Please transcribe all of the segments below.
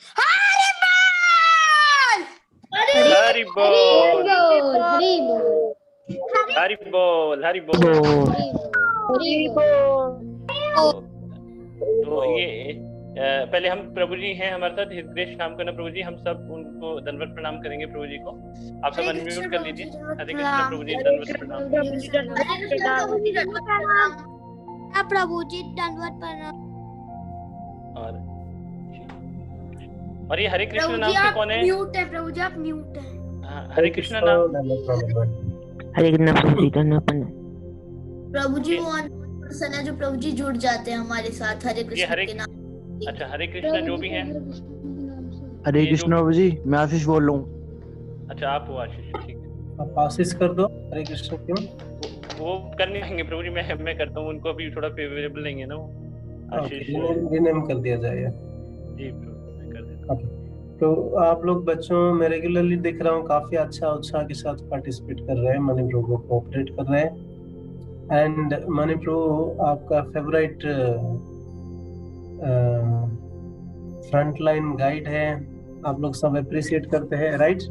हरि बोल हरि बोल हरि बोल हरि बोल। हरि बोल। तो ये पहले हम प्रभु जी हैं हमारे साथ, हिज ग्रेस नाम करना प्रभु जी, हम सब उनको दंडवत प्रणाम करेंगे प्रभु जी को। आप सब अनम्यूट कर लीजिए। हरे कृष्ण प्रभु जी, दंडवत प्रणाम। प्रभु जी दंडवत प्रणाम। और ये हरे कृष्ण नाम से कौन है? म्यूट है प्रभु जी, आप म्यूट है। हाँ, हरे कृष्ण नाम। हरे कृष्ण प्रभु जी दंडवत प्रणाम। प्रभु जी वो पर्सन है जो प्रभु जी जुड़ जाते हैं हमारे साथ हरे कृष्ण के नाम। अच्छा, हरे कृष्ण जो भी हैं। हरे कृष्ण प्रभु जी, मैं आशीष बोल रहा हूँ। अच्छा, आप हो आशीष, ठीक है। आप आशीष कर दो। हरे कृष्ण क्यों? वो कर नहीं पाएंगे प्रभु जी, मैं करता हूँ, उनको अभी थोड़ा फेवरेबल नहीं है ना वो। आशीष रिनेम कर दिया जाएगा। जी प्रभु, मैं कर देता हूँ। तो आप लोग बच्चों, मैं रेगुलरली देख रहा हूँ काफी अच्छा उत्साह के साथ पार्टिसिपेट कर रहे हैं, मनी प्रभु को कोऑपरेट कर रहे हैं। एंड मनी प्रभु आपका फेवरेट फ्रंट लाइन गाइड है, आप लोग सब अप्रिशिएट करते हैं, राइट?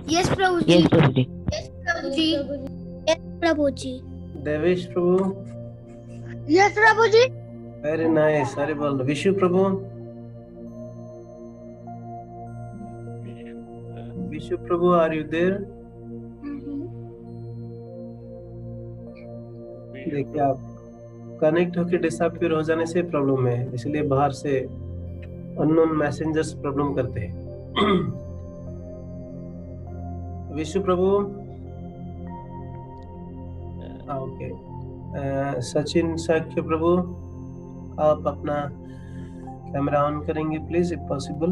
यस प्रभु जी। यस प्रभु जी। यस प्रभु जी। यस प्रभु जी। देवेश प्रभु। यस प्रभु जी। वेरी नाइस, हरि बोल। विशु प्रभु। विशु प्रभु, आर यू देयर? देखिए, आप कनेक्ट होके डिसअपीयर हो जाने से प्रॉब्लम है, इसलिए बाहर से अननोन मैसेंजर्स प्रॉब्लम करते हैं। विशु प्रभु। ओके। सचिन साख्य प्रभु, आप अपना कैमरा ऑन करेंगे प्लीज, इफ पॉसिबल।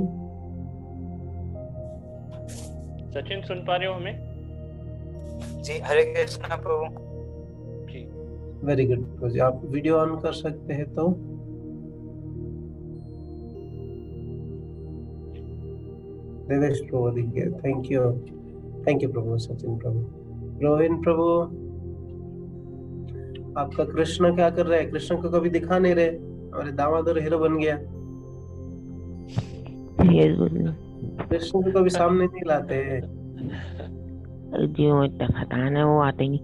सचिन सुन पा रहे हो हमें? जी, हरे कृष्ण प्रभु। वेरी गुड प्रभु जी, आप वीडियो ऑन कर सकते हैं तो। देवेश प्रभु देखिए, थैंक यू प्रभु। सचिन प्रभु। रोहिन प्रभु, आपका कृष्ण क्या कर रहे हैं? कृष्ण को कभी दिखा नहीं रहे, हमारे दामाद और हीरो बन गया। कृष्ण को कभी सामने नहीं लाते हैं। जी वो इतना खतान है, वो आते ही नहीं।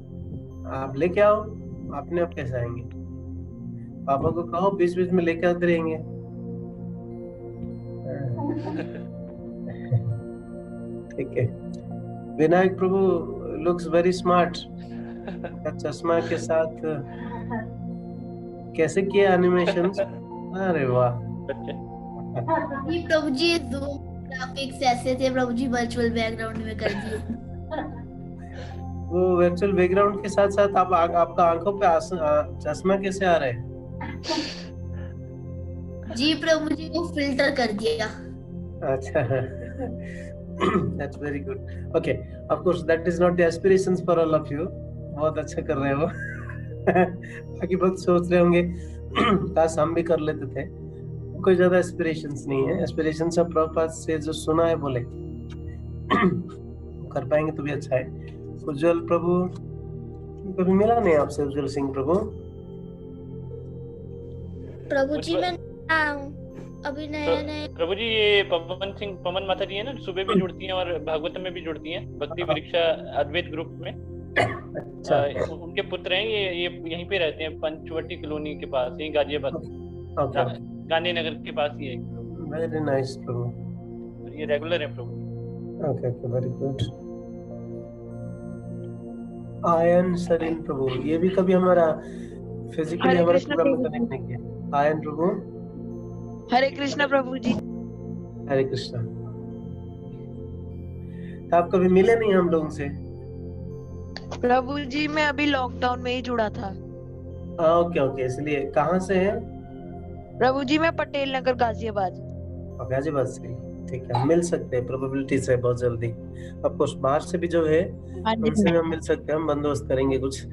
आप लेके आओ, अपने आप कैसे आएंगे? पापा को कहो बीच बीच में लेके आते रहेंगे। ठीक है। विनायक प्रभु लुक्स वेरी स्मार्ट, चश्मा के साथ कैसे किए एनिमेशंस? अरे वाह। प्रभु जी ग्राफिक्स ऐसे थे प्रभु जी, वर्चुअल बैकग्राउंड में कर दिए। वो वर्चुअल बैकग्राउंड के साथ साथ आपका आंखों पे चश्मा कैसे आ रहा है? जी प्रभु जी को फिल्टर कर दिया। अच्छा। That's very good. Okay, of course that is not the aspirations for all of you. बहुत अच्छा कर रहे हो। बाकी बहुत सोच रहे होंगे काश हम भी कर लेते थे। कोई ज्यादा एस्पिरेशंस नहीं है, एस्पिरेशंस ऑफ प्रभुपाद से जो सुना है बोले कर पाएंगे तो भी अच्छा है। उज्जवल प्रभु, कभी मिला नहीं आपसे उज्जवल सिंह प्रभु? प्रभु जी मैं अभी नया प्रभु जी ये पवन माता जी है ना, सुबह भी जुड़ती हैं और भागवत में भी जुड़ती हैं, भक्ति वृक्षा अद्वैत ग्रुप में। अच्छा। उनके पुत्र हैं, ये यहीं पे रहते हैं, पंचवटी कॉलोनी के पास, यहीं गाजियाबाद, गांधीनगर के पास ही है। वेरी नाइस प्रभु, ये रेगुलर है प्रभु। Okay, very good. Ayan Sareen प्रभु, ये भी कभी हमारा फिजिकली हमारे प्रोग्राम में कनेक्ट नहीं किया। आयन प्रभु। हरे कृष्णा प्रभु जी। हरे कृष्णा। तो आप कभी मिले नहीं हम लोगों से? प्रभु जी मैं अभी लॉकडाउन में ही जुड़ा था। ओके, इसलिए। कहाँ से हैं? प्रभु जी मैं पटेल नगर गाजियाबाद। गाजियाबाद से, ठीक है, हम मिल सकते हैं, प्रोबेबिलिटीज है बहुत जल्दी। ऑफ कोर्स बाहर से भी जो है उनसे भी हम मिल सकते हैं, हम बंदोबस्त करेंगे कुछ।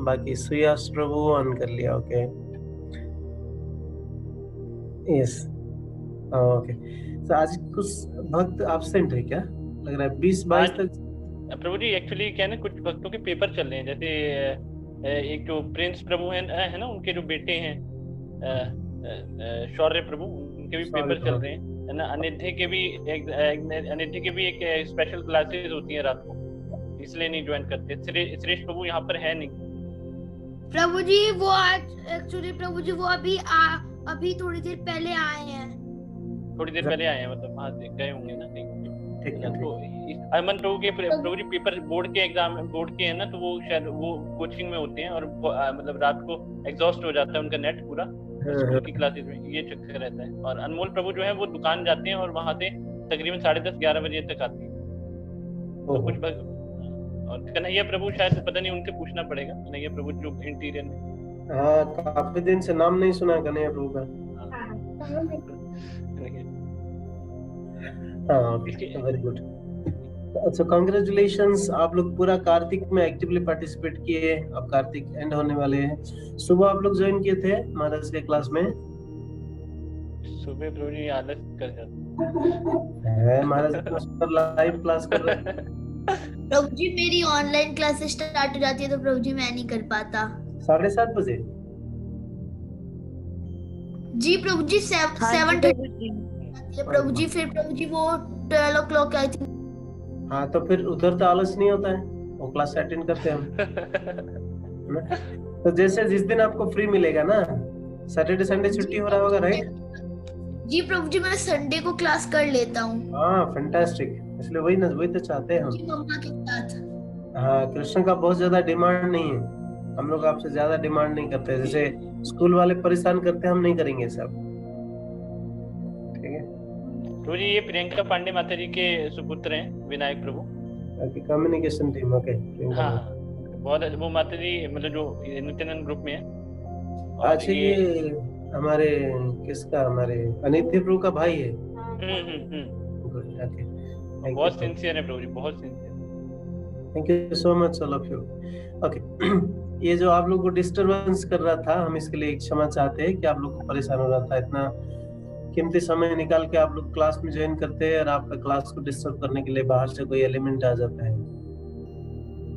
बाकी सुयास प्रभु ऑन कर लिया। Okay, yes, okay. तो आज कुछ भक्त एब्सेंट है क्या लग रहा है? 20-22 तक प्रभु जी एक्चुअली क्या है ना, कुछ भक्तों के पेपर चल रहे हैं, जैसे एक जो प्रिंस प्रभु है ना, उनके जो बेटे हैं शौर्य प्रभु, उनके भी पेपर चल रहे हैं, है ना। अनिध्य के भी एक स्पेशल क्लासेस होती हैं रात को, इसलिए नहीं ज्वाइन करते। श्रेष्ठ प्रभु यहाँ पर है नहीं प्रभु जी। वो आज एक्चुअली प्रभु जी वो अभी थोड़ी देर पहले आए हैं। मतलब वहाँ से गए होंगे ना। ठीक है। तो अमन प्रभु जी पेपर बोर्ड के है ना, तो वो शायद वो कोचिंग में होते हैं और मतलब रात को एग्जॉस्ट हो जाता है उनका नेट पूरा स्कूल की क्लासेस में, ये चक्कर रहता है। और अनमोल प्रभु जो है वो दुकान जाते हैं और वहाँ से तकरीबन 10:30-11 बजे तक आते हैं। तो कुछ और कन्हैया प्रभु शायद पता नहीं, उनसे पूछना पड़ेगा। कन्हैया प्रभु जो इंटीरियर में, हाँ काफी दिन से नाम नहीं सुना कन्हैया प्रभु का। हाँ वेरी गुड। अच्छा कांग्रेचुलेशंस, आप लोग पूरा कार्तिक में एक्टिवली पार्टिसिपेट किए। अब कार्तिक एंड होने वाले हैं। सुबह आप लोग ज्वाइन किए थे महाराज के क्लास में? सुबह प्रभु जी आलस कर जाते हैं महाराज लाइव क्लास कर रहे हैं। प्रभु जी मेरी ऑनलाइन क्लासेस स्टार्ट हो जाती है तो प्रभु जी मैं नहीं कर पाता। 7:30 बजे जी प्रभु जी 7:30 प्रभु जी। फिर प्रभु जी वो 12 o'clock आई थी। हाँ तो फिर उधर तो आलस नहीं होता है, वो क्लास अटेंड करते हैं हम। तो जैसे जिस दिन आपको फ्री मिलेगा ना, सैटरडे संडे छुट्टी हो रहा होगा राइट? जी प्रभु जी मैं संडे को क्लास कर लेता हूँ। हाँ फैंटास्टिक, इसलिए वही तो चाहते हैं हम मम्मा के साथ। हाँ कृष्ण का बहुत ज्यादा डिमांड नहीं है, हम लोग आपसे ज्यादा डिमांड नहीं करते। जैसे स्कूल वाले परेशान करते हैं, हम नहीं करेंगे सब। ठीक है तो जी ये प्रियंका पांडे माता जी के सुपुत्र हैं विनायक प्रभु, कम्युनिकेशन टीम। ओके हाँ बहुत वो माता जी मतलब जो नित्यानंद ग्रुप में है। अच्छा ये हमारे किसका, हमारे अनित्य प्रभु का भाई है। बहुत सिंसियर है प्रभु जी, बहुत sincere. Thank you so much all of you. Okay ये जो आप लोग को डिस्टरबेंस कर रहा था, हम इसके लिए क्षमा चाहते हैं कि आप लोग को परेशान हो रहा था। इतना कीमती समय निकाल के आप लोग क्लास में ज्वाइन करते हैं और आपका क्लास को डिस्टर्ब करने के लिए बाहर से कोई एलिमेंट आ जाता है,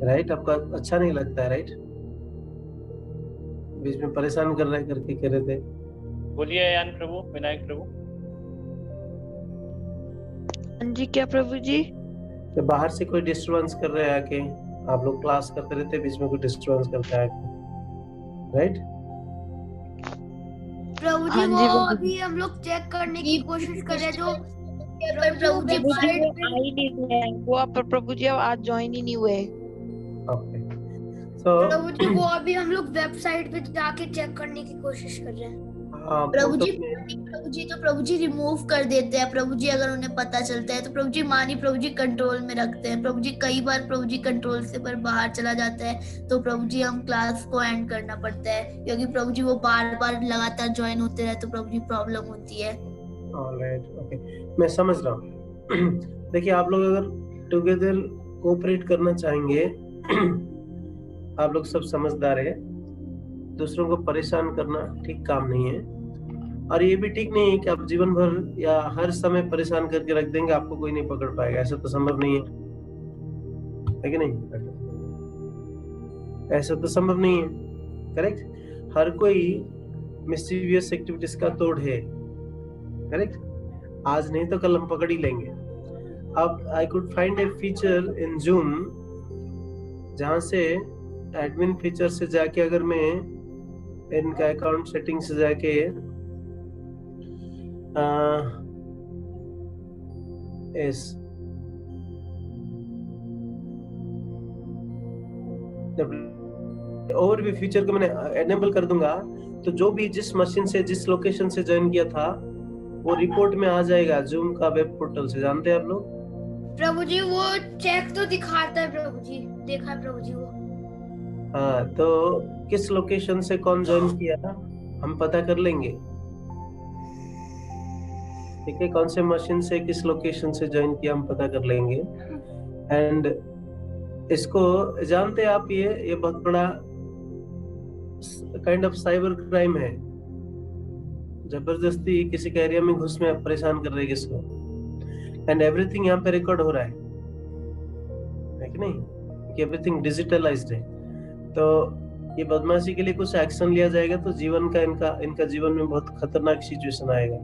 राइट? आपका अच्छा नहीं लगता है, राइट? बीच में परेशान कर रहे करके कह रहे थे। बोलिए यान प्रभु, विनायक प्रभु। जी क्या प्रभु जी? तो बाहर से कोई डिस्टरबेंस कर रहे हैं आके, आप लोग क्लास करते रहते बीच में कोई डिस्टरबेंस करता है, राइट? प्रभु जी वो अभी हम लोग चेक करने की कोशिश कर रहे हैं जो प्रभु जी वो प्रभु जी आज ज्वाइन ही नहीं हुए। ओके सो प्रभु जी वो अभी हम लोग वेबसाइट पे जाके चेक करने की कोशिश कर रहे हैं। प्रभु जी रिमूव कर देते हैं प्रभु जी, अगर उन्हें पता चलता है तो प्रभु जी प्रभु जी कंट्रोल में रखते हैं प्रभु जी। कई बार प्रभु जी कंट्रोल से पर बाहर चला जाता है तो प्रभु जी हम क्लास को एंड करना पड़ता है, क्योंकि प्रभु जी वो बार लगातार ज्वाइन होते रहे तो प्रभु जी प्रॉब्लम होती है। ऑलराइट ओके मैं समझ रहा हूँ। देखिए आप लोग अगर टुगेदर कोऑपरेट करना चाहेंगे, आप लोग सब समझदार है, दूसरों को परेशान करना ठीक काम नहीं है। और ये भी ठीक नहीं है कि आप जीवन भर या हर समय परेशान करके रख देंगे, आपको कोई नहीं पकड़ पाएगा, ऐसा तो संभव नहीं है कि नहीं? ऐसा तो संभव नहीं है, करेक्ट? हर कोई मिस्चीवियस एक्टिविटीज का तोड़ है, करेक्ट? आज नहीं तो कल हम पकड़ ही लेंगे। अब I could find A feature in zoom जहां से एडमिन फीचर से जाके अगर मैं इनका अकाउंट सेटिंग से जाके इस ओवरव्यू फीचर को मैंने एनेबल कर दूंगा तो जो भी जिस मशीन से जिस लोकेशन से ज्वाइन किया था वो रिपोर्ट में आ जाएगा जूम का वेब पोर्टल से। जानते हैं आप लोग? प्रभु जी वो चेक तो दिखाता है प्रभु जी, देखा है प्रभु जी वो। हाँ तो किस लोकेशन से कौन ज्वाइन किया हम पता कर लेंगे, ठीक है? कौन से मशीन से किस लोकेशन से ज्वाइन किया हम पता कर लेंगे। एंड इसको जानते हैं आप, ये बहुत बड़ा काइंड ऑफ साइबर क्राइम है। जबरदस्ती किसी के एरिया में घुस में परेशान कर रहे किसको, एंड एवरीथिंग यहाँ पे रिकॉर्ड हो रहा है कि नहीं? कि एवरीथिंग डिजिटलाइज्ड है। तो ये बदमाशी के लिए कुछ एक्शन लिया जाएगा तो जीवन का इनका जीवन में बहुत खतरनाक सिचुएशन आएगा।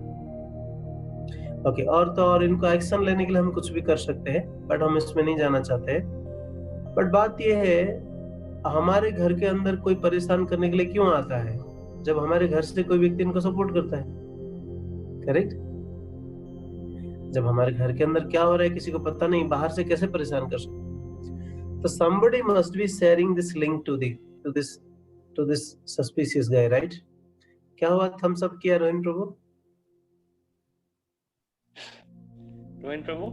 ओके, और तो और इनको एक्शन लेने के लिए हम कुछ भी कर सकते हैं, बट हम इसमें नहीं जाना चाहते हैं। बट बात ये है, हमारे घर के अंदर कोई परेशान करने के लिए क्यों आता है? जब हमारे घर से कोई व्यक्ति इनको सपोर्ट करता है, करेक्ट? जब हमारे घर के अंदर क्या हो रहा है किसी को पता नहीं, बाहर से कैसे परेशान कर सकते? तो somebody must be sharing this link to this suspicious guy, right? क्या हुआ? thumbs up किया रोहिन प्रभु? रोहिन प्रभु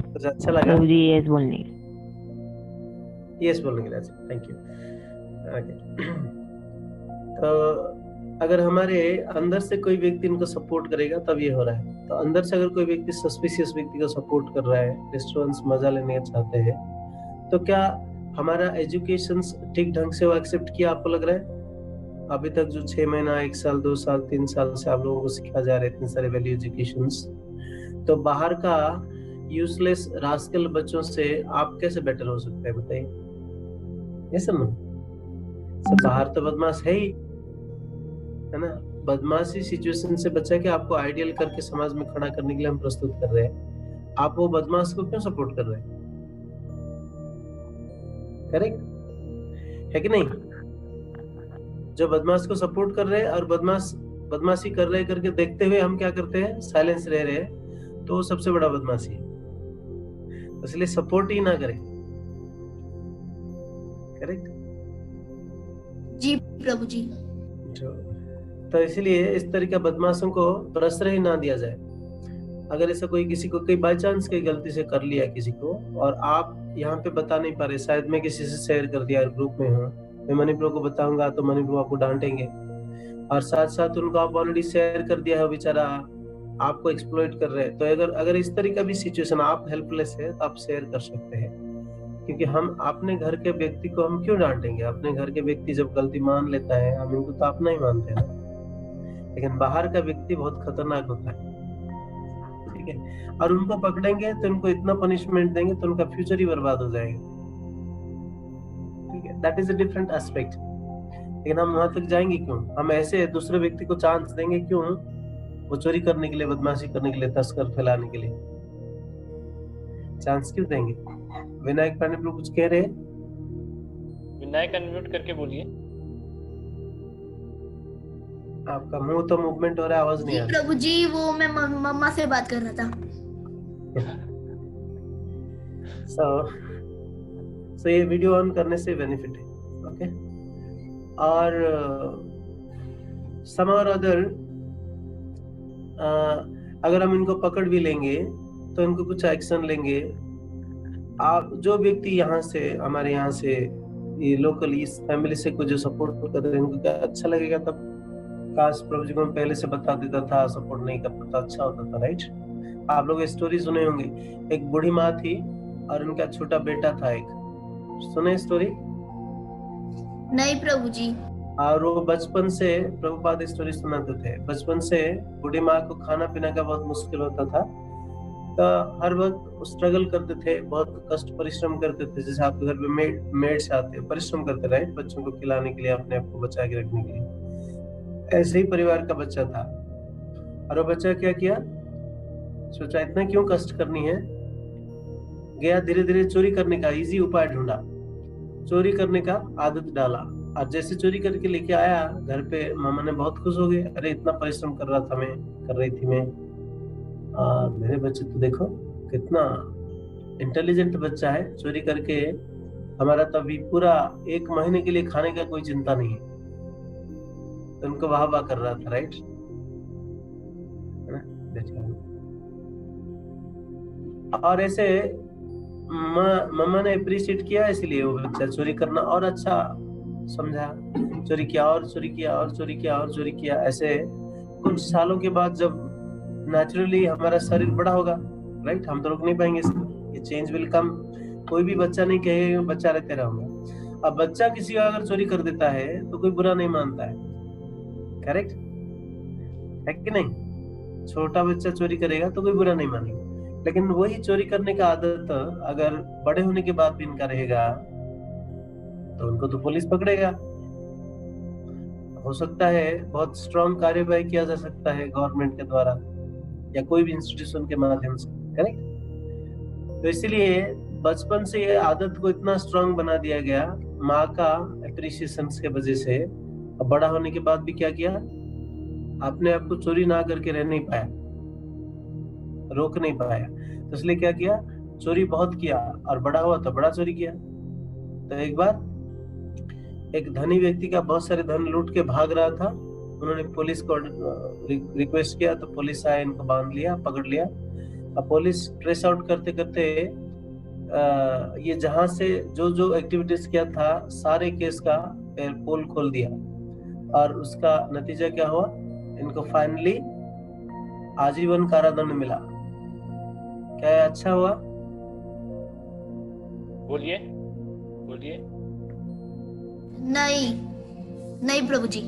कुछ अच्छा लगा? प्रभु जी यस बोलने यस बोलने के लिए, थैंक यू। ओके, तो अगर हमारे अंदर से कोई व्यक्ति इनको सपोर्ट करेगा तब ये हो रहा है। तो अंदर से अगर कोई व्यक्ति सस्पिशियस व्यक्ति को सपोर्ट कर रहा है, डिस्टर्बेंस मजा लेने चाहते हैं, तो क्या हमारा एजुकेशन ठीक ढंग से वो एक्सेप्ट किया? आपको लग रहा है अभी तक जो 6 महीना, 1 साल, 2 साल, 3 साल से आप लोगों को सिखाया जा रहा है इतने सारे वैल्यू एजुकेशंस, तो बाहर का यूजलेस रास्कल बच्चों से आप कैसे बेटर हो सकते हैं? बताइए। ये सब बाहर तो बदमाश है ही, है ना? बदमाशी सिचुएशन से बचा के आपको आइडियल करके समाज में खड़ा करने के लिए हम प्रस्तुत कर रहे हैं। आप वो बदमाश को क्यों सपोर्ट कर रहे हैं? करेक्ट है कि नहीं? जो बदमाश को सपोर्ट कर रहे हैं और बदमाशी कर रहे करके देखते हुए हम क्या करते हैं? साइलेंस रह रहे हैं, तो वो सबसे बड़ा बदमाशी है। इसलिए सपोर्ट ही ना करें, करेक्ट जी प्रभु जी। तो इसलिए इस तरह के बदमाशों को प्रश्रय ही ना दिया जाए। अगर ऐसा कोई किसी को बाय चांस की गलती से कर लिया किसी को और आप यहाँ पे बता नहीं पा रहे, शायद मैं किसी से शेयर कर दिया, ग्रुप में हूँ, मैं मनी प्रो को बताऊंगा तो मनी प्रो आपको डांटेंगे, और साथ साथ उनको आप ऑलरेडी शेयर कर दिया है, बेचारा आपको एक्सप्लॉइट कर रहे हैं। तो अगर इस तरह का भी सिचुएशन, आप हेल्पलेस है, तो आप शेयर कर सकते हैं, क्योंकि हम अपने घर के व्यक्ति को हम क्यों डांटेंगे? अपने घर के व्यक्ति जब गलती मान लेता है, हम इनको तो अपना ही मानते हैं, लेकिन बाहर का व्यक्ति बहुत खतरनाक होता है, ठीक है? और उनको पकड़ेंगे तो उनको इतना पनिशमेंट देंगे तो उनका फ्यूचर ही बर्बाद हो जाएगा, ठीक है? That is a different aspect. लेकिन हम वहां तक जाएंगे क्यों? हम ऐसे दूसरे व्यक्ति को चांस देंगे क्यों? वो चोरी करने के लिए, बदमाशी करने के लिए, तस्कर फैलाने के लिए चांस क्यों देंगे? विनायक पांडे प्रभु कुछ कह रहे हैं? विनायक अनम्यूट करके बोलिए। आपका मुंह तो मूवमेंट हो रहा है, आवाज नहीं आ रही। प्रभु जी वो मैं मम्मा से बात कर रहा था। so ये वीडियो ऑन करने से बेनिफिट है, ओके? और सम और अदर अगर हम इनको पकड़ भी लेंगे तो इनको कुछ एक्शन लेंगे। आप जो व्यक्ति यहाँ से, हमारे यहाँ से, ये लोकल इस फैमिली से कुछ जो सपोर्ट कर रहे हैं, इनको क्या अच्छा लगेगा? तब काश प्रभु जी को पहले से बता देता था, सपोर्ट नहीं करता था, अच्छा होता था, राइट? आप लोग स्टोरी सुने होंगे, एक बूढ़ी माँ थी और उनका छोटा बेटा था, एक सुने स्टोरी? नहीं प्रभु जी। और वो बचपन से प्रभुपाद स्टोरी सुनाते थे। बचपन से बूढ़ी माँ को खाना पीना का बहुत मुश्किल होता था, तो हर वक्त स्ट्रगल करते थे, बहुत कष्ट परिश्रम करते थे। जैसे आपके घर पे मेड्स आते हैं, परिश्रम करते रहे बच्चों को खिलाने के लिए, अपने आप को बचा के रखने के लिए। ऐसे ही परिवार का बच्चा था, और वो बच्चा क्या किया? सोचा इतना क्यों कष्ट करनी है, गया धीरे धीरे चोरी करने का इजी उपाय ढूंढा, चोरी करने का आदत डाला, और जैसे चोरी करके लेके आया घर पे, मामा ने बहुत खुश हो गए, अरे इतना परिश्रम कर रहा था मैं, कर रही थी मैं, मेरे बच्चे तो देखो कितना इंटेलिजेंट बच्चा है, चोरी करके हमारा तो अभी पूरा 1 महीने के लिए खाने का कोई चिंता नहीं है। तो उनको वाह वाह कर रहा था, राइट? और ऐसे मम्मा ने अप्रिशिएट किया, इसलिए वो बच्चा चोरी करना और अच्छा समझा, चोरी किया और चोरी किया और चोरी किया और चोरी किया। ऐसे कुछ सालों के बाद जब नेचुरली हमारा शरीर बड़ा होगा, राइट, हम तो रुक नहीं पाएंगे इसको, ये चेंज विल कम। कोई भी बच्चा नहीं कहेगा बच्चा रहते रहूंगा। अब बच्चा किसी का अगर चोरी कर देता है तो कोई बुरा नहीं मानता है, करेक्ट है कि नहीं? छोटा बच्चा चोरी करेगा तो कोई बुरा नहीं मानेगा, लेकिन वही चोरी करने का आदत अगर बड़े होने के बाद भी इनका रहेगा तो उनको तो पुलिस पकड़ेगा, हो सकता है बहुत स्ट्रांग कार्यवाही किया जा सकता है गवर्नमेंट के द्वारा या कोई भी इंस्टीट्यूशन के माध्यम से, करेक्ट। तो इसलिए बचपन से ये आदत को इतना स्ट्रांग बना दिया गया माँ का एप्रिसिएशन के वजह से। अब बड़ा होने के बाद भी क्या किया, अपने आप को चोरी ना करके रह नहीं पाया, रोक नहीं पाया, तो इसलिए क्या किया, चोरी बहुत किया और बड़ा हुआ तो बड़ा चोरी किया। तो एक बार एक धनी व्यक्ति का बहुत सारे धन लूट के भाग रहा था, उन्होंने पुलिस को रिक्वेस्ट किया तो पुलिस आए, इनको बांध लिया, पकड़ लिया। अब पुलिस ट्रेस आउट करते करते ये जहां से जो जो एक्टिविटीज किया था सारे केस का पोल खोल दिया और उसका नतीजा क्या हुआ, इनको फाइनली आजीवन कारादंड मिला। क्या ये अच्छा हुआ? बोलिए बोलिए। नहीं प्रभु जी।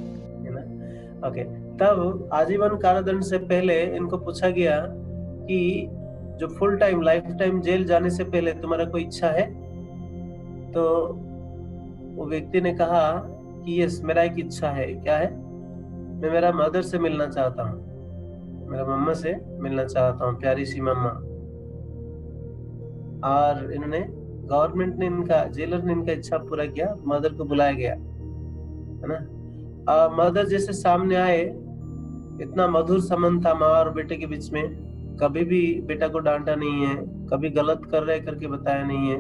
ओके, तब आजीवन कारादंड से पहले इनको पूछा गया कि जो full time life time jail जाने से पहले तुम्हारा कोई इच्छा है? तो वो व्यक्ति ने कहा कि यस, मेरा एक इच्छा है। क्या है? मैं मेरा मदर से मिलना चाहता हूँ, मेरा मम्मा से मिलना चाहता हूँ, प्यारी सी मम्मा। और इन्होंने गवर्नमेंट ने इनका, जेलर ने इनका इच्छा पूरा किया, मदर को बुलाया गया, है ना। मदर जैसे सामने आए, इतना मधुर संबंध था माँ और बेटे के बीच में, कभी भी बेटा को डांटा नहीं है, कभी गलत कर रहे करके बताया नहीं है,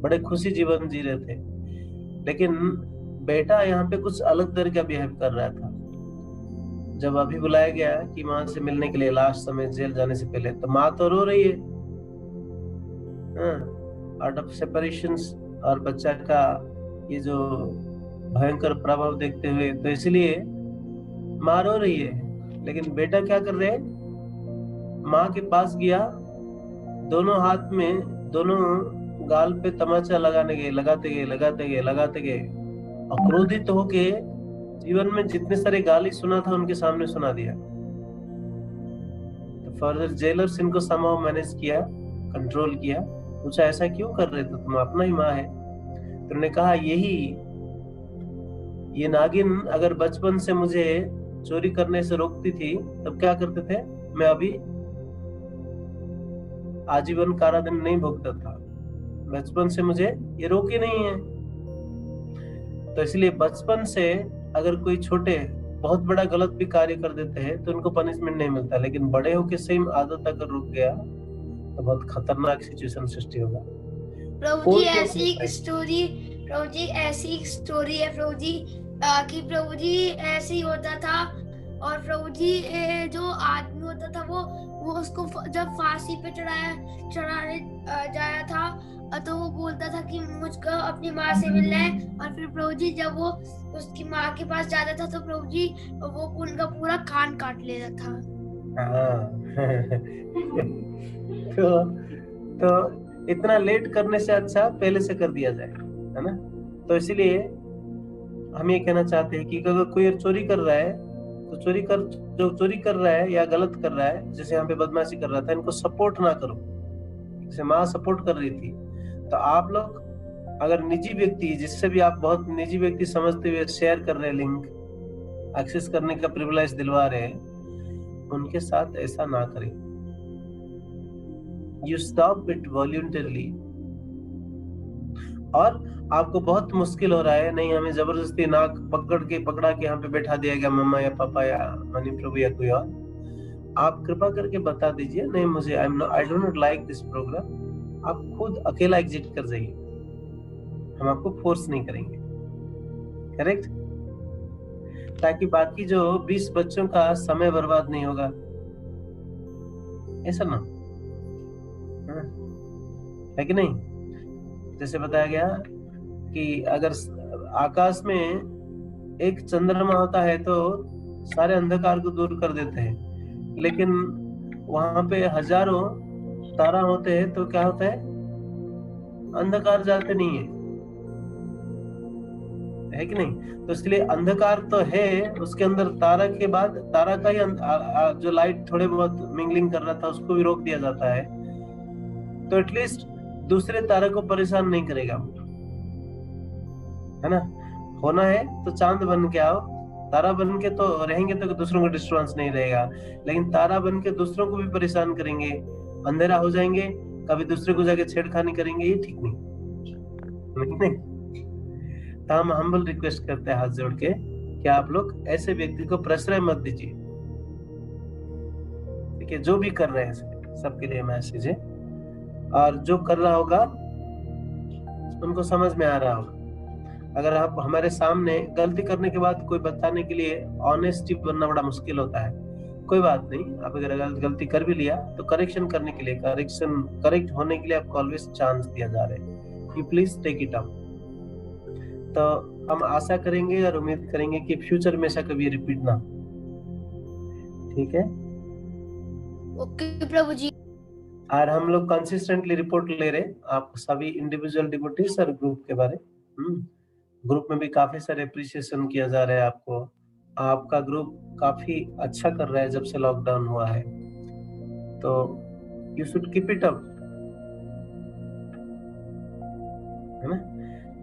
बड़े खुशी जीवन जी रहे थे। लेकिन बेटा यहाँ पे कुछ अलग तरह का बिहेव कर रहा था। जब अभी बुलाया गया कि माँ से मिलने के लिए लास्ट समय जेल जाने से पहले, तो माँ तो रो रही है आउट ऑफ सेपरेशन और बच्चा का ये जो भयंकर प्रभाव देखते हुए, तो इसलिए माँ रो रही है। लेकिन बेटा क्या कर रहे हैं, माँ के पास गया, दोनों हाथ में, दोनों गाल पे तमाचा लगाते गए और क्रोधित होके जीवन में जितने सारे गाली सुना था उनके सामने सुना दिया। तो फर्दर जेलर्स इनको समहाउ मैनेज किया, कंट्रोल किया, पूछा ऐसा क्यों कर रहे थे तुम, अपना ही माँ है। तो उन्होंने कहा ये नागिन अगर बचपन से मुझे चोरी करने से रोकती थी तब क्या करते थे, मैं अभी आजीवन कारादंड नहीं भुगता था। बचपन से मुझे ये रोके नहीं है। तो इसलिए बचपन से अगर कोई छोटे बहुत बड़ा गलत भी कार्य कर देते हैं तो उनको पनिशमेंट नहीं मिलता, लेकिन बड़े होके सेम आदत अगर रुक गया तो बहुत खतरनाक सिचुएशन सृष्टि होगा। प्रभु जी ऐसी एक स्टोरी है प्रभु जी, कि प्रभु जी ऐसे ही होता था। और प्रभु जी जो आदमी होता था वो उसको जब फांसी पे चढ़ाने जाया था तो वो बोलता था कि मुझको अपनी माँ से मिलना है। और फिर प्रभु जी जब वो उसकी माँ के पास जाता था तो प्रभु जी वो उनका पूरा कान काट लेता था। तो इतना लेट करने से अच्छा पहले से कर दिया जाए, है ना। तो इसीलिए हम ये कहना चाहते हैं कि अगर कोई चोरी कर रहा है तो जो चोरी कर रहा है या गलत कर रहा है, जैसे यहाँ पे बदमाशी कर रहा था, इनको सपोर्ट ना करो। जैसे माँ सपोर्ट कर रही थी, तो आप लोग अगर निजी व्यक्ति, जिससे भी आप बहुत निजी व्यक्ति समझते हुए शेयर कर रहे हैं, लिंक एक्सेस करने का प्रिविलेज दिलवा रहे हैं, उनके साथ ऐसा ना करें। You stop it voluntarily. और आपको बहुत मुश्किल हो रहा है, नहीं हमें जबरदस्ती नाक पकड़ा के यहाँ पे बैठा दिया गया, मम्मा या पापा या मनी प्रभु या कोई और, आप कृपा करके बता दीजिए नहीं मुझे I do not like this programme. आप खुद अकेला एग्जिट कर जाइए, हम आपको फोर्स नहीं करेंगे, करेक्ट, ताकि बाकी जो 20 बच्चों का समय बर्बाद नहीं होगा, ऐसा ना है कि नहीं। जैसे बताया गया कि अगर आकाश में एक चंद्रमा होता है तो सारे अंधकार को दूर कर देते हैं, लेकिन वहां पे हजारों तारा होते हैं तो क्या होता है, अंधकार जाते नहीं है कि नहीं। तो इसलिए अंधकार तो है, उसके अंदर तारा के बाद तारा का ही जो लाइट थोड़े बहुत मिंगलिंग कर रहा था उसको भी रोक दिया जाता है, तो एटलीस्ट दूसरे तारा को परेशान नहीं करेगा, है ना। होना है तो चांद बन के आओ, तारा बन के तो रहेंगे तो दूसरों को डिस्टर्बेंस नहीं रहेगा, लेकिन तारा बन के दूसरों को भी परेशान करेंगे, अंधेरा हो जाएंगे, कभी दूसरे को जाके छेड़खानी करेंगे, ये ठीक नहीं। तो हम हम्बल रिक्वेस्ट करते हैं हाथ जोड़ के कि आप लोग ऐसे व्यक्ति को प्रश्रय मत दीजिए, ठीक है? जो भी कर रहे हैं सबके लिए मैसेज है, और जो कर रहा होगा उनको समझ में आ रहा होगा। अगर आप हमारे सामने गलती करने के बाद कोई बताने के लिए ऑनेस्टी बनना बड़ा मुश्किल होता है, कोई बात नहीं, आप अगर गलती कर भी लिया तो करेक्शन करने के लिए, करेक्ट होने के लिए आपको ऑलवेज चांस दिया जा रहा है, you please take it up. तो हम आशा करेंगे और उम्मीद करेंगे कि फ्यूचर में ऐसा कभी रिपीट ना, ठीक है? ओके प्रभु जी। और हम लोग कंसिस्टेंटली रिपोर्ट ले रहे आप सभी इंडिविजुअल डिवोटीज और ग्रुप के बारे। ग्रुप में भी काफी सारे अप्रिसिएशन किया जा रहा है आपको, आपका ग्रुप काफी अच्छा कर रहा है जब से लॉकडाउन हुआ है, तो you should keep it up, है ना?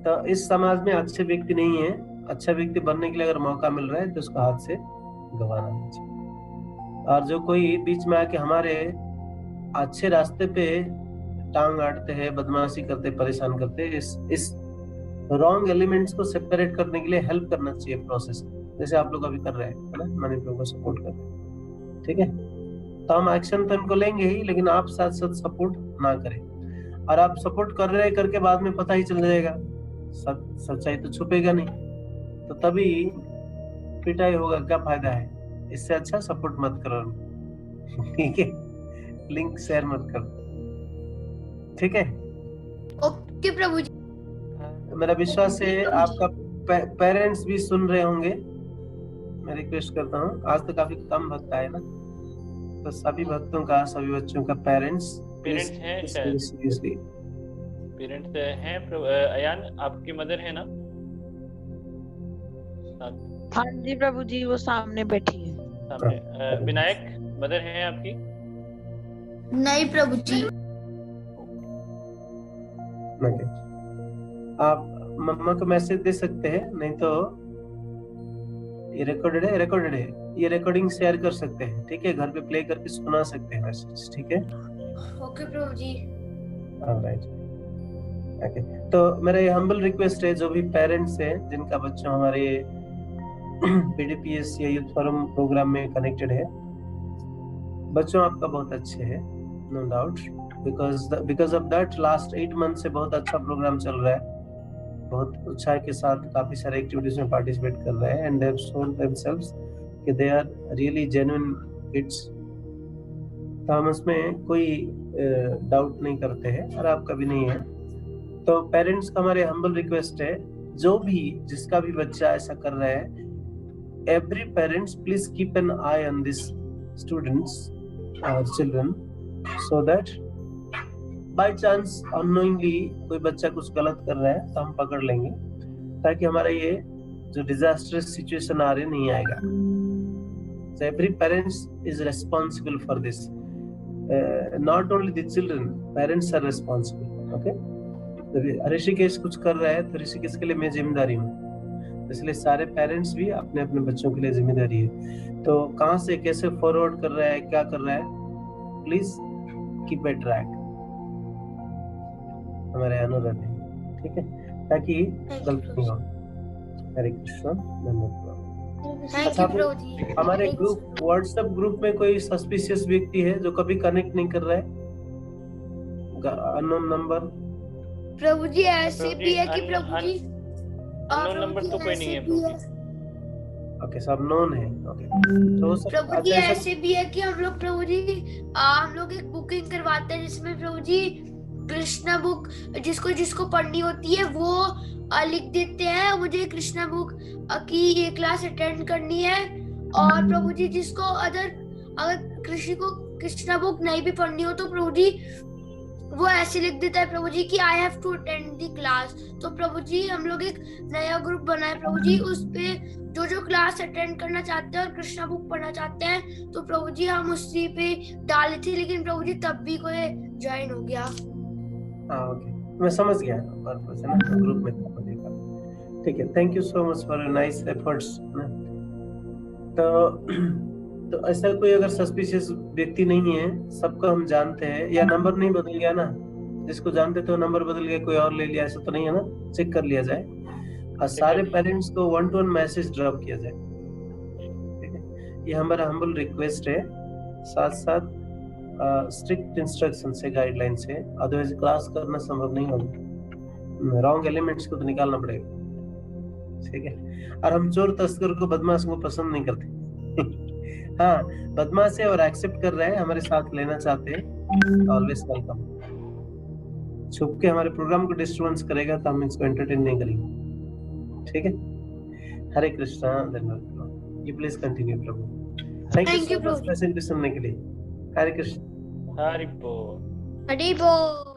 तो इस समाज में अच्छे व्यक्ति नहीं है, अच्छा व्यक्ति बनने के लिए अगर मौका मिल रहा है तो उसको हाथ से गंवाना नहीं चाहिए। और जो कोई बीच में आके हमारे अच्छे रास्ते पे टांग अड़ते हैं, बदमाशी करते, परेशान करते, इस रॉन्ग एलिमेंट्स को सेपरेट करने के लिए हेल्प करना चाहिए प्रोसेस, जैसे आप लोग अभी कर रहे हैं, है ना? मनी प्रभु को सपोर्ट कर रहे हैं, ठीक है? तो हम एक्शन तो इनको लेंगे ही, लेकिन आप साथ साथ सपोर्ट ना करें। और आप सपोर्ट कर रहे हैं करके बाद में पता ही चल जाएगा, सच्चाई तो छुपेगा नहीं, तो तभी पिटाई होगा, क्या फायदा है? इससे अच्छा सपोर्ट मत करो, ठीक है? लिंक शेयर मत करो, ठीक है? ओके प्रभु जी। मेरा विश्वास है आपका पेरेंट्स भी सुन रहे होंगे। मैं रिक्वेस्ट करता हूँ, आज तो काफी कम भक्त आए ना, तो सभी भक्तों का, सभी बच्चों का पेरेंट्स हैं शायद, सीरियसली पेरेंट्स हैं। अयान आपकी मदर है ना? हाँ जी प्रभु जी, वो सामने बैठी है। सामने विनायक मदर है आपकी? नहीं प्रभु जी। आप मम्मा को मैसेज दे सकते हैं, नहीं तो ये रिकॉर्डेड है, ये रिकॉर्डिंग शेयर कर सकते हैं, ठीक है? घर पे प्ले करके सुना सकते हैं मैसेज, ठीक है? ओके प्रभु जी। Alright, okay. तो मेरा ये हम्बल रिक्वेस्ट है, जो भी पेरेंट्स हैं जिनका बच्चा हमारे पीडीपीएस या यूथ फोरम प्रोग्राम में कनेक्टेड है, बच्चों आपका बहुत अच्छे है, no doubt, because of that last 8 month से बहुत अच्छा प्रोग्राम चल रहा है, बहुत उत्साह के साथ काफी सारे एक्टिविटीज में पार्टिसिपेट कर रहे हैं, and they have shown themselves कि they are really genuine kids. तो हम उसमें कोई डाउट नहीं करते हैं, और आपका भी नहीं है। तो पेरेंट्स का हमारे हम्बल रिक्वेस्ट है, जो भी जिसका भी बच्चा ऐसा कर रहा है, every parents please keep an eye on this students और children, so that by chance unknowingly कोई बच्चा कुछ गलत कर रहा है तो हम पकड़ लेंगे, ताकि हमारा ये जो डिजास्टरस सिचुएशन आ रही नहीं आएगा। So every parents is responsible for this. Not only the children, parents are responsible. Okay? Rishikesh कुछ कर रहा है तो ऋषिकेश के लिए मैं जिम्मेदारी हूँ, इसलिए सारे पेरेंट्स भी अपने अपने बच्चों के लिए जिम्मेदारी है। तो कहाँ से कैसे फॉरवर्ड कर रहा है, क्या कर रहा है, प्लीज कीप ए ट्रैक, हमारे अनुरोध है, ठीक है? ताकि गलती नहीं हो। हरे कृष्ण, धन्यवाद। हमारे ग्रुप, व्हाट्सएप ग्रुप में कोई सस्पिशियस व्यक्ति है जो कभी कनेक्ट नहीं कर रहा है, अननोन नंबर? प्रभु जी ऐसे भी है कि प्रभु जी अननोन नंबर तो कोई नहीं है प्रभु जी। ओके, सब नोन है। ओके, तो प्रभु जी ऐसे भी है कि हम लोग प्रभु जी हम लोग एक बुकिंग करवाते हैं, जिसमें प्रभु जी कृष्णा बुक जिसको पढ़नी होती है वो लिख देते हैं, मुझे कृष्णा बुक की ये क्लास अटेंड करनी है। और प्रभु जी जिसको अगर किसी को कृष्णा बुक नहीं भी पढ़नी हो तो प्रभु जी वो ऐसे लिख देता है प्रभु जी कि I have to attend the class. तो प्रभु जी हम लोग एक नया ग्रुप बनाए प्रभु जी, उस पे जो क्लास अटेंड करना चाहते हैं और कृष्णा बुक पढ़ना चाहते हैं, तो प्रभु जी हम उसी पे डाले थे, लेकिन प्रभु जी तब भी कोई ज्वाइन हो गया। ओके, मैं समझ गया पर्पस है ना, ग्रुप में देखा। ठीक है, thank you so much for your nice efforts. तो ऐसा कोई अगर सस्पिशियस व्यक्ति नहीं है, सबको हम जानते हैं, या नंबर नहीं बदल गया ना, जिसको जानते थे वो नंबर बदल गया, कोई और ले लिया, ऐसा तो नहीं है ना, चेक कर लिया जाए और सारे पेरेंट्स को 1-to-1 मैसेज ड्रॉप किया जाए। ठीक है, ये हमारा हम्बल रिक्वेस्ट है, साथ साथ स्ट्रिक्ट इंस्ट्रक्शन से, गाइडलाइन से, अदरवाइज क्लास करना संभव नहीं होगा। रॉन्ग एलिमेंट्स को तो निकालना पड़ेगा। ठीक है, और हम चोर तस्कर को, बदमाश को पसंद नहीं करते। हाँ, बदमाश है और एक्सेप्ट कर रहे हैं, हमारे साथ लेना चाहते हैं, ऑलवेज वेलकम। छुप के हमारे प्रोग्राम को डिस्टर्बेंस करेगा तो हम इसको एंटरटेन नहीं करेंगे। ठीक है, हरे कृष्णा, धन्यवाद। ये please continue Prabhu. Thank you so much presentation सुनने के लिए। हरे कृष्ण। हरि बोल। हरि बोल।